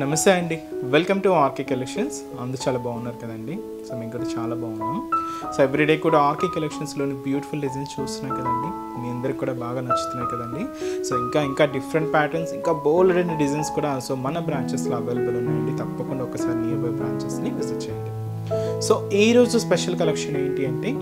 నమస్తే అండి, welcome to RK collections. అందరూ చాలా బాగున్నారు కదండి. సో మేము కూడా చాలా బాగున్నాం. సో ఎవ్రీడే కూడా ఆర్కే కలెక్షన్స్లోని బ్యూటిఫుల్ డిజైన్స్ చూస్తున్నాం కదండి. మీ అందరికి కూడా బాగా నచ్చుతున్నాయి కదండి. సో ఇంకా డిఫరెంట్ ప్యాటర్న్స్, ఇంకా బోల్డ్ అండ్ డిజైన్స్ కూడా సో మన బ్రాంచెస్లో అవైలబుల్ ఉన్నాయండి. తప్పకుండా ఒకసారి నియర్ బై బ్రాంచెస్ని విజిట్ చేయండి. సో ఈరోజు స్పెషల్ కలెక్షన్ ఏంటి అంటే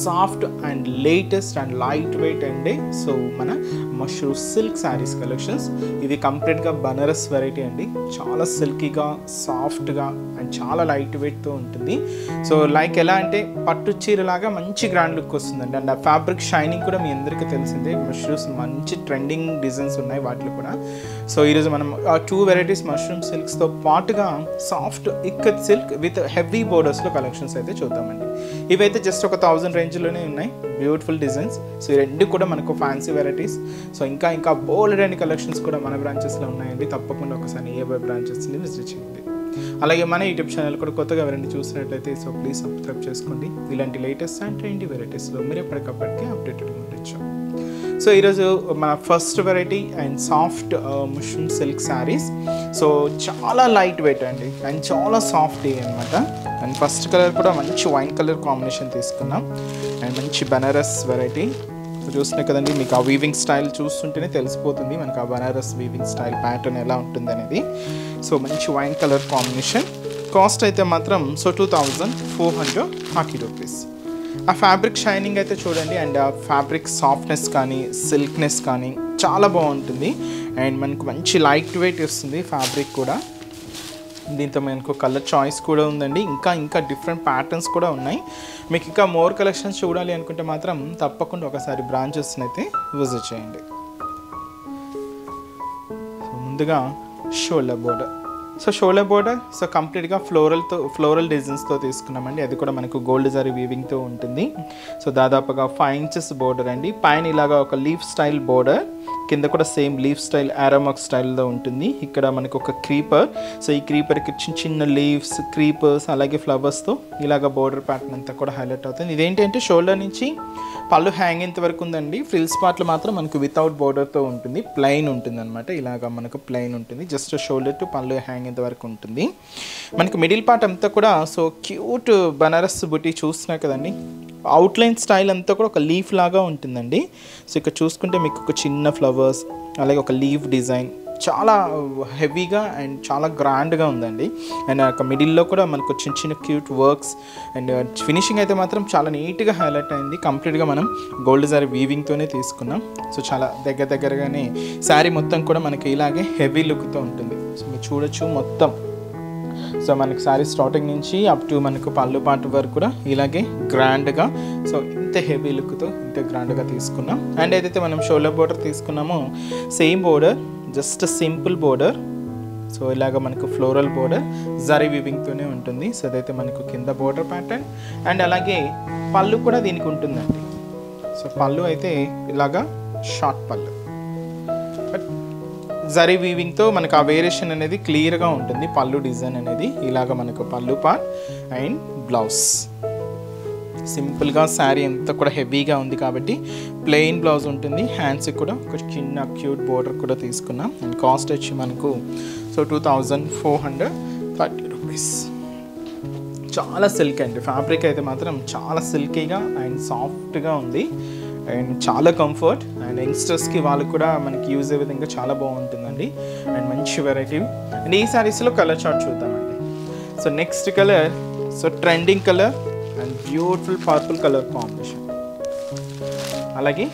soft and latest and light weight అండి. సో మన మష్రూమ్ సిల్క్ శారీస్ కలెక్షన్స్. ఇది కంప్లీట్గా బనారస్ వెరైటీ అండి. చాలా సిల్కీగా, సాఫ్ట్గా అండ్ చాలా లైట్ వెయిట్తో ఉంటుంది. సో లైక్ ఎలా అంటే పట్టు చీరలాగా మంచి గ్రాండ్ లుక్ వస్తుందండి. అండ్ ఆ ఫ్యాబ్రిక్ షైనింగ్ కూడా మీ అందరికీ తెలిసిందే. మష్రూమ్స్ మంచి ట్రెండింగ్ డిజైన్స్ ఉన్నాయి వాటిలో కూడా. సో ఈరోజు మనం ఆ 2 వెరైటీస్ మష్రూమ్ సిల్క్స్తో పాటుగా soft ikat silk with heavy బోర్డర్స్లో కలెక్షన్స్ అయితే చూద్దామండి. ఇవైతే జస్ట్ ఒక 1000 రేంజ్లోనే ఉన్నాయి. Beautiful designs. సో ఈ రెండు కూడా మనకు ఫ్యాన్సీ వెరైటీస్. సో ఇంకా బోల్డ్ అండ్ కలెక్షన్స్ కూడా మన బ్రాంచెస్లో ఉన్నాయండి. తప్పకుండా ఒకసారి నియర్ బై బ్రాంచెస్ని విజిట్ చేయండి. అలాగే మన యూట్యూబ్ ఛానల్ కూడా కొత్తగా ఎవరైనా చూసినట్లయితే సో ప్లీజ్ సబ్స్క్రైబ్ చేసుకోండి. ఇలాంటి లేటెస్ట్ అండ్ ట్రెండీ వెరైటీస్లో మీరు ఎప్పటికప్పటికీ అప్డేటెడ్గా ఉండొచ్చు. సో ఈరోజు మన first variety and soft mushroom silk saris. So చాలా లైట్ వెయిట్ అండి అండ్ చాలా సాఫ్ట్ అనమాట. అండ్ ఫస్ట్ కలర్ కూడా మంచి వైన్ కలర్ కాంబినేషన్ తీసుకున్నాం. అండ్ మంచి బనారస్ వెరైటీ చూస్తున్నాయి కదండి. మీకు ఆ వీవింగ్ స్టైల్ చూస్తుంటేనే తెలిసిపోతుంది మనకు ఆ బనారస్ వీవింగ్ స్టైల్ ప్యాటర్న్ ఎలా ఉంటుంది అనేది. సో మంచి వైన్ కలర్ కాంబినేషన్. కాస్ట్ అయితే మాత్రం సో 2430 రూపీస్. ఆ ఫ్యాబ్రిక్ షైనింగ్ అయితే చూడండి. అండ్ ఆ ఫ్యాబ్రిక్ సాఫ్ట్నెస్ కానీ సిల్క్నెస్ కానీ చాలా బాగుంటుంది. అండ్ మనకు మంచి లైట్ వెయిట్ వస్తుంది ఫ్యాబ్రిక్ కూడా. దీంతో మనకు కలర్ చాయిస్ కూడా ఉందండి. ఇంకా డిఫరెంట్ ప్యాటర్న్స్ కూడా ఉన్నాయి. మీకు ఇంకా మోర్ కలెక్షన్స్ చూడాలి అనుకుంటే మాత్రం తప్పకుండా ఒకసారి బ్రాంచెస్ని అయితే విజిట్ చేయండి. ముందుగా shoulder border. So shoulder border so కంప్లీట్గా ఫ్లోరల్ డిజైన్స్తో తీసుకున్నామండి. అది కూడా మనకు గోల్డ్ జరీ వీవింగ్తో ఉంటుంది. సో దాదాపుగా 5 inches బోర్డర్ అండి. పైన ఇలాగా ఒక లీఫ్ స్టైల్ బోర్డర్, కింద కూడా సేమ్ లీఫ్ స్టైల్ ఆరోమాక్ స్టైల్లో ఉంటుంది. ఇక్కడ మనకు ఒక క్రీపర్. సో ఈ క్రీపర్కి చిన్న లీవ్స్, క్రీపర్స్ అలాగే ఫ్లవర్స్తో ఇలాగ బోర్డర్ ప్యాటర్న్ అంతా కూడా హైలైట్ అవుతుంది. ఇదేంటంటే షోల్డర్ నుంచి పళ్ళు హ్యాంగ్ ఎంత వరకు ఉందండి. ఫ్రిల్స్ పార్ట్లు మాత్రం మనకు వితౌట్ బోర్డర్తో ఉంటుంది. ప్లెయిన్ ఉంటుంది అనమాట. ఇలాగ మనకు ప్లెయిన్ ఉంటుంది. జస్ట్ షోల్డర్ టు పళ్ళు హ్యాంగ్ ఎంత వరకు ఉంటుంది. మనకు మిడిల్ పార్ట్ అంతా కూడా సో క్యూట్ బనారస్ బుటీ చూస్తున్నారు కదండి. అవుట్లైన్ స్టైల్ అంతా కూడా ఒక లీఫ్ లాగా ఉంటుందండి. సో ఇక్కడ చూసుకుంటే మీకు ఒక చిన్న ఫ్లవర్స్ అలాగే ఒక లీఫ్ డిజైన్ చాలా హెవీగా అండ్ చాలా గ్రాండ్గా ఉందండి. అండ్ ఒక మిడిల్లో కూడా మనకు చిన్న క్యూట్ వర్క్స్ అండ్ ఫినిషింగ్ అయితే మాత్రం చాలా నీట్గా హైలైట్ అయింది. కంప్లీట్గా మనం గోల్డ్ జరీ వీవింగ్తోనే తీసుకున్నాం. సో చాలా దగ్గరగానే శారీ మొత్తం కూడా మనకి ఇలాగే హెవీ లుక్తో ఉంటుంది. సో మీరు చూడొచ్చు మొత్తం. సో మనకి శారీ స్టార్టింగ్ నుంచి అప్ టు మనకు పళ్ళు పార్ట్ వరకు కూడా ఇలాగే గ్రాండ్గా సో ఇంత హెవీ లుక్తో ఇంత గ్రాండ్గా తీసుకున్నాం. అండ్ ఏదైతే మనం షోల్డర్ బోర్డర్ తీసుకున్నామో same border, just simple border. So ఇలాగ మనకు ఫ్లోరల్ బోర్డర్ జరీ వీవింగ్తోనే ఉంటుంది. సో అదైతే మనకు కింద బోర్డర్ ప్యాటర్న్. అండ్ అలాగే పళ్ళు కూడా దీనికి ఉంటుందండి. సో పళ్ళు అయితే ఇలాగా షార్ట్ పళ్ళు, బట్ జరీ వీవింగ్తో మనకు ఆ వేరియేషన్ అనేది క్లియర్గా ఉంటుంది. పళ్ళు డిజైన్ అనేది ఇలాగ మనకు పళ్ళు పార్ట్ అండ్ బ్లౌజ్. సింపుల్గా శారీ అంతా కూడా హెవీగా ఉంది కాబట్టి ప్లెయిన్ బ్లౌజ్ ఉంటుంది. హ్యాండ్స్కి కూడా ఒక చిన్న క్యూట్ బోర్డర్ కూడా తీసుకున్నాం. అండ్ కాస్ట్ వచ్చి మనకు సో 2430 రూపీస్. చాలా సిల్క్ అండి. ఫ్యాబ్రిక్ అయితే మాత్రం చాలా సిల్కీగా అండ్ సాఫ్ట్గా ఉంది. అండ్ చాలా కంఫర్ట్. అండ్ యంగ్స్టర్స్కి వాళ్ళకి కూడా మనకి యూజ్ అయ్యే విధంగా చాలా బాగుంటుందండి. అండ్ మంచి వెరైటీ. అండ్ ఈ శారీస్లో కలర్ చార్ట్ చూద్దామండి. So next colour so trending colour and beautiful purple colour combination. అలాగే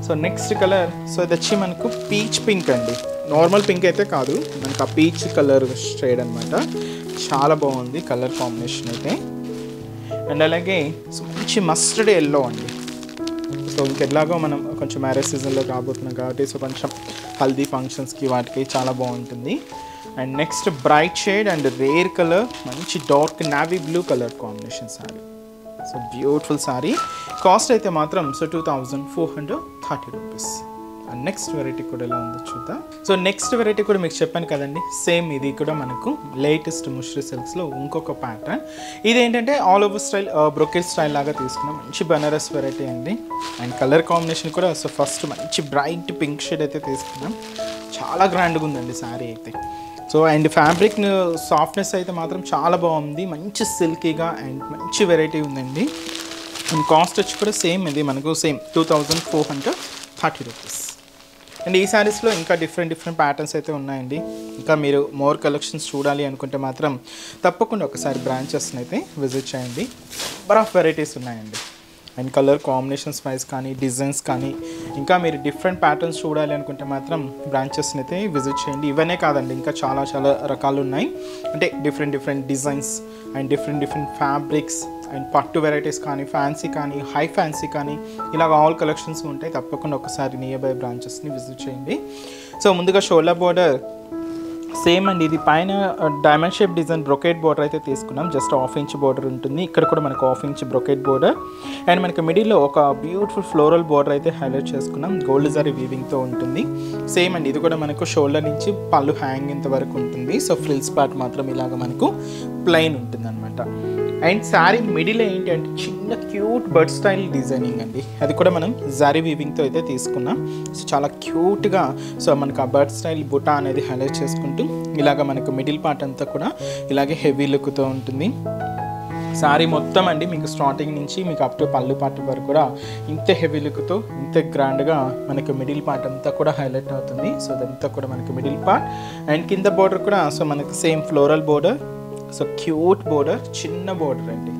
సో నెక్స్ట్ కలర్ సో ఇది వచ్చి మనకు పీచ్ పింక్ అండి. నార్మల్ పింక్ అయితే కాదు, మనకు ఆ పీచ్ కలర్ షేడ్ అనమాట. చాలా బాగుంది కలర్ కాంబినేషన్ అయితే. అండ్ అలాగే సో మంచి మస్టర్డ్ ఎల్లో అండి. సో ఇంకెలాగో మనం కొంచెం మ్యారేజ్ సీజన్లో కాబోతున్నాం కాబట్టి సో కొంచెం హల్దీ ఫంక్షన్స్కి వాటికి చాలా బాగుంటుంది. And next bright shade and rare colour, మంచి dark navy blue colour combination sari. So beautiful sari. Cost అయితే మాత్రం so 2430 rupees. And next variety కూడా ఎలా ఉందో చూద్దాం. సో నెక్స్ట్ వెరైటీ కూడా మీకు చెప్పాను కదండి, సేమ్ ఇది కూడా మనకు లేటెస్ట్ ముష్రీ సిల్క్స్లో ఇంకొక ప్యాటర్న్. ఇదేంటంటే all over style brocade style లాగా తీసుకున్నాం. మంచి బనారస్ వెరైటీ అండి. అండ్ కలర్ కాంబినేషన్ కూడా సో ఫస్ట్ మంచి బ్రైట్ పింక్ షేడ్ అయితే తీసుకున్నాం. చాలా గ్రాండ్గా ఉందండి శారీ అయితే. సో అండ్ ఫ్యాబ్రిక్ సాఫ్ట్నెస్ అయితే మాత్రం చాలా బాగుంది, మంచి సిల్కీగా అండ్ మంచి వెరైటీ ఉందండి. అండ్ కాస్ట్ వచ్చి కూడా సేమ్, ఇది మనకు సేమ్ 2430 రూపీస్. అండ్ ఈ శారీస్లో ఇంకా డిఫరెంట్ ప్యాటర్న్స్ అయితే ఉన్నాయండి. ఇంకా మీరు మోర్ కలెక్షన్స్ చూడాలి అనుకుంటే మాత్రం తప్పకుండా ఒకసారి బ్రాంచెస్ని అయితే విజిట్ చేయండి. నెంబర్ ఆఫ్ వెరైటీస్ ఉన్నాయండి. అండ్ కలర్ కాంబినేషన్స్ వైజ్ కానీ, డిజైన్స్ కానీ, ఇంకా మీరు డిఫరెంట్ ప్యాటర్న్స్ చూడాలి అనుకుంటే మాత్రం బ్రాంచెస్ని అయితే విజిట్ చేయండి. ఇవన్నీ కాదండి, ఇంకా చాలా రకాలు ఉన్నాయి. అంటే different designs and different fabrics and పట్టు వెరైటీస్ కానీ, ఫ్యాన్సీ కానీ, హై ఫ్యాన్సీ కానీ, ఇలాగ ఆల్ కలెక్షన్స్ ఉంటాయి. తప్పకుండా ఒకసారి నియర్ బై బ్రాంచెస్ని విజిట్ చేయండి. సో ముందుగా షోల్డర్ బోర్డర్ సేమ్ అండి, ఇది పైన diamond shape design brocade border అయితే తీసుకున్నాం. జస్ట్ 1/2 ఇంచ్ బోర్డర్ ఉంటుంది. ఇక్కడ కూడా మనకు 1/2 ఇంచ్ బ్రొకెట్ బోర్డర్ అండ్ మనకి మిడిల్లో ఒక బ్యూటిఫుల్ ఫ్లోరల్ బోర్డర్ అయితే హైలైట్ చేసుకున్నాం. గోల్డ్ జరీ వీవింగ్తో ఉంటుంది. సేమ్ అండి, ఇది కూడా మనకు షోల్డర్ నుంచి పళ్ళు హ్యాంగింగ్ వరకు ఉంటుంది. సో ఫ్రిల్స్ పార్ట్ మాత్రం ఇలాగ మనకు ప్లెయిన్ ఉంటుంది అనమాట. అండ్ శారీ మిడిల్ ఏంటి అంటే చిన్న క్యూట్ బర్డ్ స్టైల్ డిజైనింగ్ అండి, అది కూడా మనం జరీ వీవింగ్తో అయితే తీసుకున్నాం. సో చాలా క్యూట్గా సో మనకు ఆ బర్డ్ స్టైల్ బుటా అనేది హైలైట్ చేసుకుంటూ ఇలాగ మనకు మిడిల్ పార్ట్ అంతా కూడా ఇలాగే హెవీ లుక్తో ఉంటుంది. శారీ మొత్తం అండి మీకు స్టార్టింగ్ నుంచి మీకు అప్ టు పళ్ళు పార్ట్ వరకు కూడా ఇంత హెవీ లుక్తో ఇంత గ్రాండ్గా మనకు మిడిల్ పార్ట్ అంతా కూడా హైలైట్ అవుతుంది. సో అదంతా కూడా మనకు మిడిల్ పార్ట్ అండ్ కింద బోర్డర్ కూడా సో మనకు same floral border. So cute border, చిన్న బోర్డర్ అండి.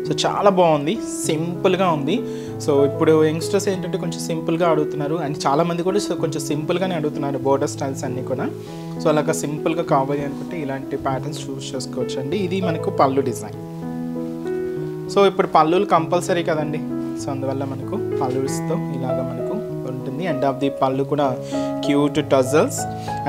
సో చాలా బాగుంది, సింపుల్గా ఉంది. సో ఇప్పుడు యంగ్స్టర్స్ ఏంటంటే కొంచెం సింపుల్గా అడుగుతున్నారు అండ్ చాలామంది కూడా సో కొంచెం సింపుల్గానే అడుగుతున్నారు బోర్డర్ స్టైల్స్ అన్నీ కూడా. సో అలాగా సింపుల్గా కావాలి అనుకుంటే ఇలాంటి ప్యాటర్న్స్ చూస్ చేసుకోవచ్చు అండి. ఇది మనకు పళ్ళు డిజైన్. సో ఇప్పుడు పళ్ళులు కంపల్సరీ కదండి, సో అందువల్ల మనకు పళ్ళుతో ఇలాగ మనకు ఉంటుంది. ఎండ్ ఆఫ్ ది పళ్ళు కూడా క్యూట్ టజల్స్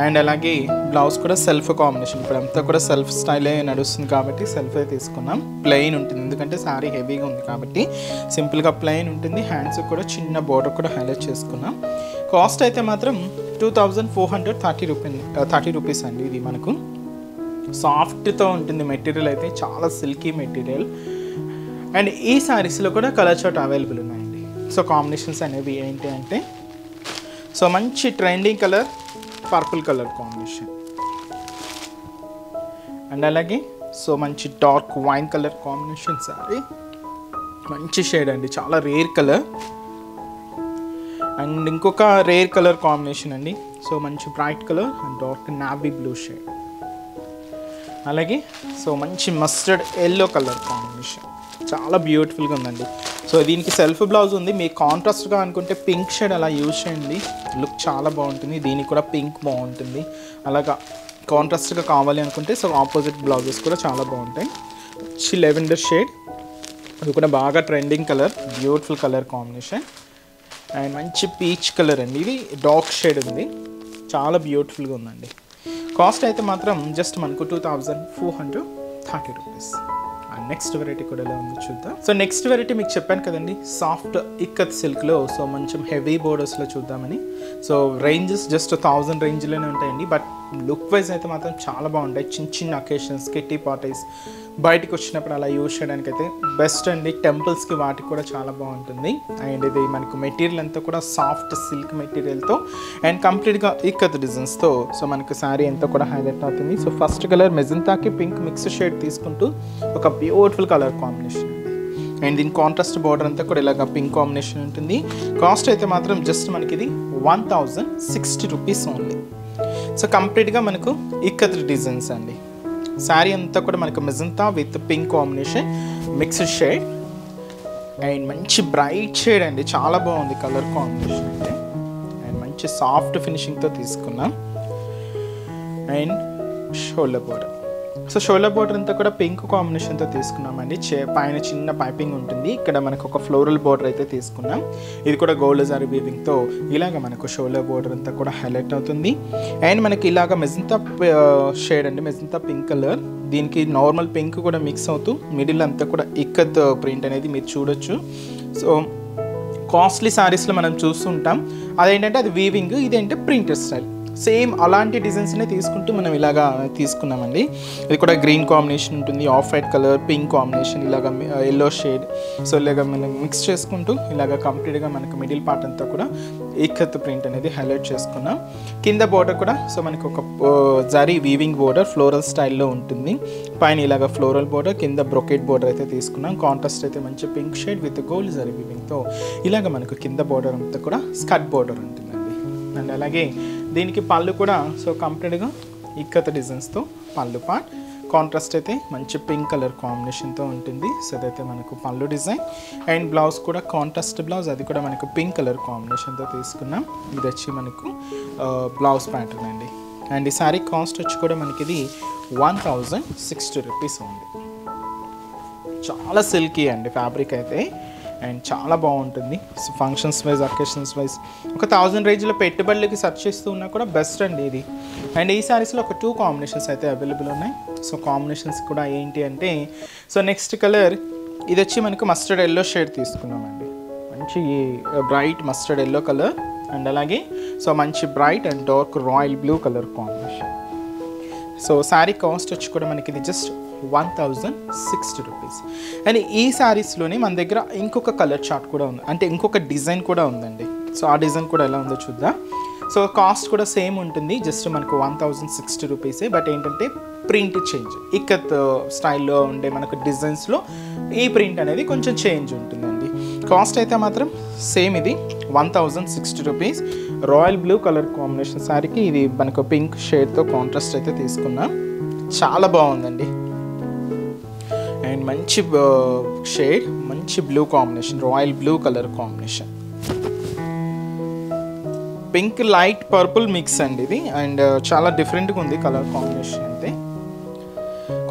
అండ్ అలాగే బ్లౌజ్ కూడా సెల్ఫ్ కాంబినేషన్. ఇప్పుడు అంతా కూడా సెల్ఫ్ స్టైలే నడుస్తుంది కాబట్టి సెల్ఫే తీసుకున్నాం. ప్లెయిన్ ఉంటుంది ఎందుకంటే శారీ హెవీగా ఉంది కాబట్టి సింపుల్గా ప్లెయిన్ ఉంటుంది. హ్యాండ్స్ కూడా చిన్న బోర్డర్ కూడా హైలైట్ చేసుకున్నాం. కాస్ట్ అయితే మాత్రం 2430 రూపీస్ అండి. ఇది మనకు సాఫ్ట్తో ఉంటుంది మెటీరియల్, అయితే చాలా సిల్కీ మెటీరియల్. అండ్ ఈ శారీస్లో కూడా కలర్ చార్ట్ అవైలబుల్ ఉన్నాయండి. సో కాంబినేషన్స్ అనేవి ఏంటి అంటే సో మంచి trending colour purple colour combination and అలాగే సో మంచి dark wine colour combination sorry, మంచి షేడ్ అండి, చాలా రేర్ కలర్. అండ్ ఇంకొక రేర్ కలర్ కాంబినేషన్ అండి, సో మంచి bright colour and dark navy blue shade. అలాగే సో మంచి మస్టర్డ్ ఎల్లో కలర్ కాంబినేషన్, చాలా బ్యూటిఫుల్గా ఉందండి. సో దీనికి సెల్ఫ్ బ్లౌజ్ ఉంది. మీకు కాంట్రాస్ట్గా అనుకుంటే పింక్ షేడ్ అలా యూజ్ చేయండి, లుక్ చాలా బాగుంటుంది. దీనికి కూడా పింక్ బాగుంటుంది. అలాగా కాంట్రాస్ట్గా కావాలి అనుకుంటే సో ఆపోజిట్ బ్లౌజెస్ కూడా చాలా బాగుంటాయి. లెవెండర్ షేడ్, అది కూడా బాగా trending colour, beautiful colour combination. And మంచి పీచ్ కలర్ అండి, ఇది డార్క్ షేడ్ ఉంది, చాలా బ్యూటిఫుల్గా ఉందండి. కాస్ట్ అయితే మాత్రం జస్ట్ మనకు 2430 రూపీస్. నెక్స్ట్ వెరైటీ కూడా ఎలా ఉందో చూద్దాం. సో నెక్స్ట్ వెరైటీ మీకు చెప్పాను కదండి, సాఫ్ట్ ఇక్కత్ సిల్క్లో సో మంచి హెవీ బోర్డర్స్లో చూద్దామని. సో రేంజెస్ జస్ట్ 1000 రేంజ్లోనే ఉంటాయండి, బట్ లుక్ వైజ్ అయితే మాత్రం చాలా బాగుంటాయి. చిన్న అకేషన్స్, కిట్టి పార్టీస్, బయటకు వచ్చినప్పుడు అలా యూజ్ చేయడానికి అయితే బెస్ట్ అండి. టెంపుల్స్కి వాటికి కూడా చాలా బాగుంటుంది. అండ్ ఇది మనకు మెటీరియల్ అంతా కూడా సాఫ్ట్ సిల్క్ మెటీరియల్తో అండ్ కంప్లీట్గా ఇక్కత్ డిజైన్స్తో సో మనకు శారీ అంతా కూడా హైలైట్ అవుతుంది. సో ఫస్ట్ కలర్ మెజంతాకి పింక్ మిక్స్ షేడ్ తీసుకుంటూ ఒక బ్యూటిఫుల్ కలర్ కాంబినేషన్ అండి. అండ్ దీని కాంట్రాస్ట్ బార్డర్ అంతా కూడా ఇలాగ పింక్ కాంబినేషన్ ఉంటుంది. కాస్ట్ అయితే మాత్రం జస్ట్ మనకి ఇది 1060 రూపీస్ ఓన్లీ. సో కంప్లీట్గా మనకు ఇక్కత్ డిజైన్స్ అండి. శారీ అంతా కూడా మనకు magenta with pink combination mixed shade and మంచి బ్రైట్ షేడ్ అండి, చాలా బాగుంది కలర్ కాంబినేషన్ అంటే. అండ్ మంచి సాఫ్ట్ ఫినిషింగ్తో తీసుకున్నాం. And shoulder border, so shoulder border అంతా కూడా పింక్ కాంబినేషన్తో తీసుకున్నామండి. పైన చిన్న పైపింగ్ ఉంటుంది, ఇక్కడ మనకు ఒక ఫ్లోరల్ బోర్డర్ అయితే తీసుకున్నాం. ఇది కూడా గోల్డ్ జరీ వీవింగ్తో ఇలాగ మనకు షోల్డర్ బోర్డర్ అంతా కూడా హైలైట్ అవుతుంది. అండ్ మనకి ఇలాగ మెజంతా షేడ్ అండి, మెజంతా పింక్ కలర్, దీనికి నార్మల్ పింక్ కూడా మిక్స్ అవుతూ మిడిల్ అంతా కూడా ఇక్కత్ ప్రింట్ అనేది మీరు చూడొచ్చు. సో కాస్ట్లీ శారీస్లో మనం చూస్తుంటాం, అదేంటంటే అది వీవింగ్, ఇదేంటే ప్రింటెడ్ స్టైల్. సేమ్ అలాంటి డిజైన్స్నే తీసుకుంటూ మనం ఇలాగా తీసుకున్నామండి. ఇది కూడా గ్రీన్ కాంబినేషన్ ఉంటుంది, off white colour, pink combination, ఇలాగ ఎల్లో షేడ్. సో ఇలాగ మనం మిక్స్ చేసుకుంటూ ఇలాగ కంప్లీట్గా మనకు మిడిల్ పార్ట్ అంతా కూడా ఇక్కత్ ప్రింట్ అనేది హైలైట్ చేసుకున్నాం. కింద బోర్డర్ కూడా సో మనకు ఒక జరీ వీవింగ్ బోర్డర్ ఫ్లోరల్ స్టైల్లో ఉంటుంది. పైన ఇలాగ ఫ్లోరల్ బోర్డర్, కింద బ్రొకెట్ బోర్డర్ అయితే తీసుకున్నాం. కాంట్రాస్ట్ అయితే మంచి pink shade with gold zari వీవింగ్తో ఇలాగ మనకు కింద బోర్డర్ అంతా కూడా స్కర్ట్ బోర్డర్ ఉంటుందండి. అండ్ అలాగే దీనికి పళ్ళు కూడా సో కంప్లీట్గా ఇక్కత డిజైన్స్తో పళ్ళు పార్ట్. కాంట్రాస్ట్ అయితే మంచి పింక్ కలర్ కాంబినేషన్తో ఉంటుంది. సో అదైతే మనకు పళ్ళు డిజైన్. అండ్ బ్లౌజ్ కూడా కాంట్రాస్ట్ బ్లౌజ్, అది కూడా మనకు పింక్ కలర్ కాంబినేషన్తో తీసుకున్నాం. ఇది వచ్చి మనకు బ్లౌజ్ ప్యాటర్న్ అండి. అండ్ ఈ శారీ కాస్ట్ వచ్చి కూడా మనకి ఇది 1060 రూపీస్ ఉంది. చాలా సిల్కీ అండి ఫ్యాబ్రిక్ అయితే, అండ్ చాలా బాగుంటుంది. So functions wise, occasions wise ఒక 1000 రేంజ్లో పెట్టుబడులకి సెర్చ్ చేస్తూ ఉన్నా కూడా బెస్ట్ అండి ఇది. అండ్ ఈ శారీస్లో ఒక 2 కాంబినేషన్స్ అయితే అవైలబుల్ ఉన్నాయి. సో కాంబినేషన్స్ కూడా ఏంటి అంటే సో నెక్స్ట్ కలర్ ఇది వచ్చి మనకు మస్టర్డ్ ఎల్లో షేడ్ తీసుకున్నామండి. మంచి bright mustard yellow colour. And అలాగే సో మంచి bright and dark royal blue colour combination. So sari cost వచ్చి కూడా మనకి ఇది జస్ట్ 1060 రూపీస్. అండ్ ఈ శారీస్లోనే మన దగ్గర ఇంకొక కలర్ చార్ట్ కూడా ఉంది, అంటే ఇంకొక డిజైన్ కూడా ఉందండి. సో ఆ డిజైన్ కూడా ఎలా ఉందో చూద్దాం. సో కాస్ట్ కూడా సేమ్ ఉంటుంది, జస్ట్ మనకు 1060 రూపీసే. బట్ ఏంటంటే ప్రింట్ చేంజ్, ఇక్కత్ స్టైల్లో ఉండే మనకు డిజైన్స్లో ఈ ప్రింట్ అనేది కొంచెం చేంజ్ ఉంటుందండి. కాస్ట్ అయితే మాత్రం సేమ్, ఇది 1060 rupees. Royal blue colour combination శారీకి ఇది మనకు పింక్ షేడ్తో కాంట్రాస్ట్ అయితే తీసుకున్నాం. చాలా బాగుందండి. అండ్ మంచి షేడ్, మంచి blue combination, royal blue colour combination, pink light purple mix అండి ఇది. అండ్ చాలా డిఫరెంట్గా ఉంది కలర్ కాంబినేషన్ అయితే.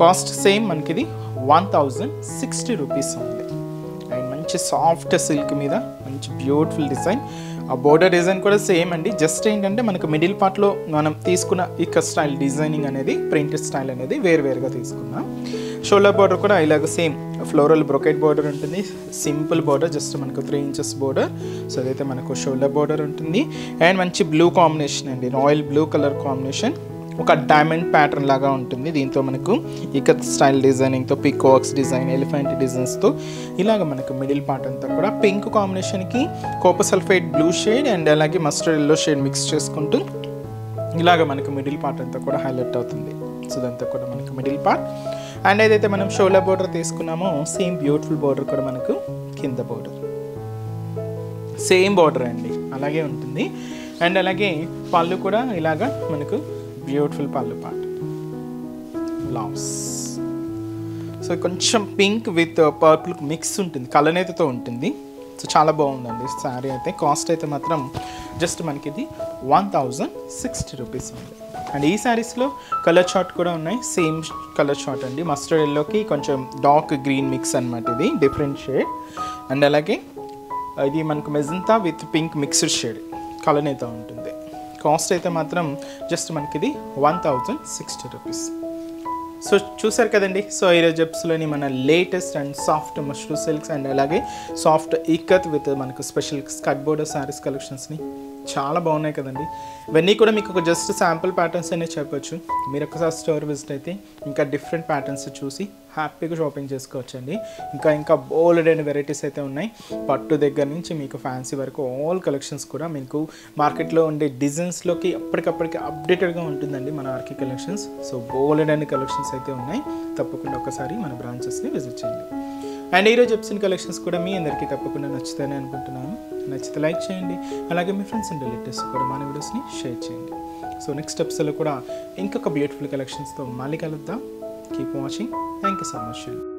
కాస్ట్ సేమ్ మనకి ఇది 1060 రూపీస్ ఉంది. అండ్ మంచి సాఫ్ట్ సిల్క్ మీద మంచి బ్యూటిఫుల్ డిజైన్. ఆ బోర్డర్ డిజైన్ కూడా సేమ్ అండి. జస్ట్ ఏంటంటే మనకు మిడిల్ పార్ట్లో మనం తీసుకున్న ఇక స్టైల్ డిజైనింగ్ అనేది, ప్రింటెడ్ స్టైల్ అనేది వేరువేరుగా తీసుకున్నాం. షోల్డర్ బోర్డర్ కూడా ఇలాగ సేమ్ ఫ్లోరల్ బ్రొకెట్ బోర్డర్ ఉంటుంది. సింపుల్ బోర్డర్, జస్ట్ మనకు 3 ఇంచెస్ బోర్డర్. సో అదైతే మనకు షోల్డర్ బోర్డర్ ఉంటుంది. అండ్ మంచి బ్లూ కాంబినేషన్ అండి, రాయల్ బ్లూ కలర్ కాంబినేషన్. ఒక డైమండ్ ప్యాటర్న్ లాగా ఉంటుంది. దీంతో మనకు ikat style డిజైనింగ్తో, peacocks design, elephant డిజైన్స్తో ఇలాగ మనకు మిడిల్ పార్ట్ అంతా కూడా పింక్ కాంబినేషన్కి copper sulphate blue shade and అలాగే మస్టర్డ్ ఎల్లో షేడ్ మిక్స్ చేసుకుంటూ ఇలాగ మనకు మిడిల్ పార్ట్ అంతా కూడా హైలైట్ అవుతుంది. సో ఇదంతా కూడా మనకు మిడిల్ పార్ట్. అండ్ ఏదైతే మనం షోల్డర్ బోర్డర్ తీసుకున్నామో సేమ్ బ్యూటిఫుల్ బోర్డర్ కూడా మనకు కింద బోర్డర్ సేమ్ బోర్డర్ అండి, అలాగే ఉంటుంది. అండ్ అలాగే పళ్ళు కూడా ఇలాగా మనకు బ్యూటిఫుల్ పళ్ళు పార్ట్, బ్లౌజ్. సో కొంచెం పింక్ విత్ పర్పుల్ మిక్స్ ఉంటుంది, కలనేతతో ఉంటుంది. సో చాలా బాగుందండి శారీ అయితే. కాస్ట్ అయితే మాత్రం జస్ట్ మనకి ఇది 1060 రూపీస్ ఉంది. అండ్ ఈ శారీస్లో కలర్ చార్ట్ కూడా ఉన్నాయి, సేమ్ కలర్ చార్ట్ అండి. మస్టర్డ్ ఎల్లోకి కొంచెం డార్క్ గ్రీన్ మిక్స్ అనమాట, ఇది డిఫరెంట్ షేడ్. అండ్ అలాగే ఇది మనకు magenta with pink mixed shade కలనేత ఉంటుంది. కాస్ట్ అయితే మాత్రం జస్ట్ మనకి ఇది 1060 రూపీస్. సో చూసారు కదండి. సో ఈరోజు జెప్స్లోని మన latest and soft mashru silks and అలాగే సాఫ్ట్ ఇక్కత్ విత్ మనకు స్పెషల్ స్కర్ట్ బోర్డర్ శారీస్ కలెక్షన్స్ని చాలా బాగున్నాయి కదండి. ఇవన్నీ కూడా మీకు ఒక జస్ట్ శాంపుల్ ప్యాటర్న్స్ అనే చెప్పొచ్చు. మీరు ఒకసారి స్టోర్ విజిట్ అయితే ఇంకా డిఫరెంట్ ప్యాటర్న్స్ చూసి హ్యాపీగా షాపింగ్ చేసుకోవచ్చండి. ఇంకా బోల్డ్ అండ్ వెరైటీస్ అయితే ఉన్నాయి. పట్టు దగ్గర నుంచి మీకు ఫ్యాన్సీ వరకు ఆల్ కలెక్షన్స్ కూడా మీకు మార్కెట్లో ఉండే డిజైన్స్లోకి అప్పటికప్పటికి అప్డేటెడ్గా ఉంటుందండి మన RK collections. So bold and collections అయితే ఉన్నాయి. తప్పకుండా ఒకసారి మన బ్రాంచెస్ని విజిట్ చేయండి. అండ్ ఈరోజు జెప్సిన్ కలెక్షన్స్ కూడా మీ అందరికీ తప్పకుండా నచ్చుతాయని అనుకుంటున్నాను. నచ్చితే లైక్ చేయండి, అలాగే మీ ఫ్రెండ్స్ అండ్ రిలేటివ్స్ కూడా మన వీడియోస్ని షేర్ చేయండి. సో నెక్స్ట్ ఎపిసోడ్లో కూడా ఇంకొక బ్యూటిఫుల్ కలెక్షన్స్తో మళ్ళీ కలుద్దాం. Keep watching. Thank you so much.